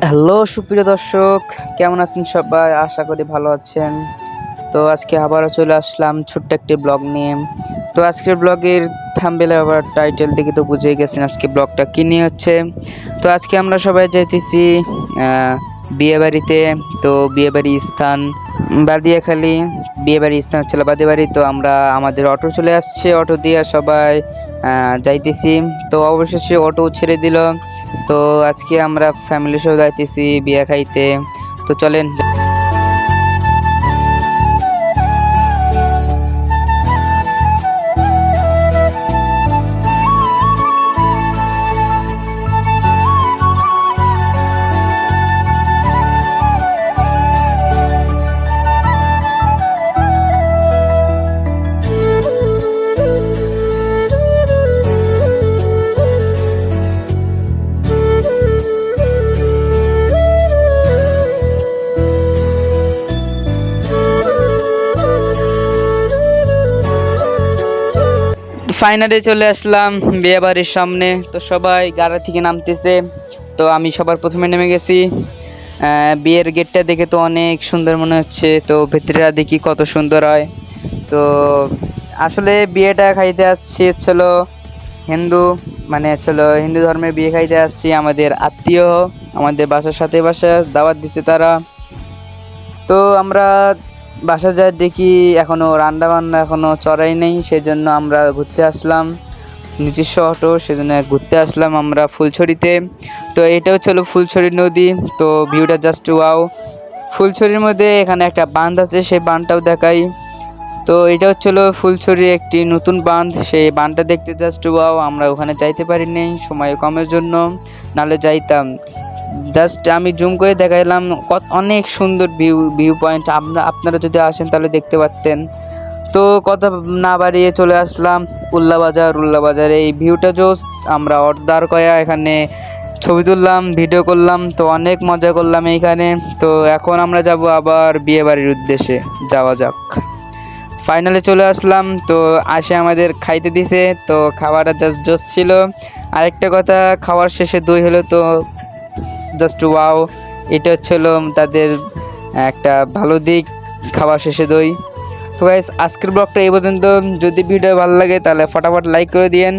Hello সুপ্রিয় দর্শক, কেমন আছেন সবাই? আশা করি ভালো আছেন। তো আজকে আবারও চলে আসলাম ছোট্ট একটি ব্লগ নিয়ে। তো আজকের ব্লগের থাম্বনেল আবার টাইটেল দেখে তো বুঝেই গেছেন আজকে ব্লগটা কী নিয়ে হচ্ছে। তো আজকে আমরা সবাই যাইতেছি বিয়েবাড়িতে। তো বিয়েবাড়ির স্থান বাদিয়াখালী, বিয়েবাড়ির স্থান হচ্ছিল বাদিয়াবাড়ি। তো আমরা আমাদের অটো চলে আসছে, অটো দিয়ে সবাই যাইতেছি। তো অবশেষে অটো ছেড়ে দিল। তো আজকে আমরা ফ্যামিলি সহ যাইতেছি বিয়ে খাইতে। তো চলেন। ফাইনালি চলে আসলাম বিয়ে বাড়ির সামনে। তো সবাই গাড়ি থেকে নামতেছে। তো আমি সবার প্রথমে নেমে গেছি। বিয়ের গেটটা দেখে তো অনেক সুন্দর মনে হচ্ছে। তো ভেতরে দেখি কত সুন্দর হয়। তো আসলে বিয়েটা খাইতে আসছি হচ্ছিলো হিন্দু ধর্মের বিয়ে খাইতে আসছি। আমাদের আত্মীয় আমাদের বাসার সাথে বাসা দাওয়াত দিছে তারা। তো আমরা বাসা যায় দেখি এখনও রান্নাবান্না এখনও চড়াই নেই, সেজন্য আমরা ঘুরতে আসলাম নিজস্ব অটো, সেজন্য ঘুরতে আসলাম আমরা ফুলছড়িতে। তো এটা হচ্ছিল ফুলছড়ি নদী। তো ভিউটা জাস্ট ওয়াও। ফুলছড়ির মধ্যে এখানে একটা বাঁধ আছে, সেই বাঁধটাও দেখাই। তো এটা হচ্ছিল ফুলছড়ি একটি নতুন বাঁধ, সেই বাঁধটা দেখতে জাস্ট ওয়াও। আমরা ওখানে যাইতে পারিনি সময় কমের জন্য, নাহলে যাইতাম। জাস্ট আমি জুম করে দেখাইলাম, অনেক সুন্দর ভিউ পয়েন্ট। আপনারা যদি আসেন তাহলে দেখতে পারতেন। তো কথা না বাড়িয়ে চলে আসলাম উল্লাবাজারে। এই ভিউটা জোস। আমরা অটো দাঁড় করা এখানে ছবি তুললাম, ভিডিও করলাম। তো অনেক মজা করলাম এইখানে। তো এখন আমরা যাব আবার বিয়ে বাড়ির উদ্দেশ্যে, যাওয়া যাক। ফাইনালে চলে আসলাম। তো আমাদের খাইতে দিছে। তো খাওয়াটা জাস্ট জোস ছিল। আরেকটা কথা, খাওয়ার শেষে দই হলো, তো জাস্ট ওয়াও। এটা হচ্ছিল তাদের একটা ভালো দিক, খাওয়া শেষে দই। তো গাইস, আজকের ব্লগটা এই পর্যন্ত। যদি ভিডিও ভালো লাগে তাহলে ফটাফট লাইক করে দিয়েন।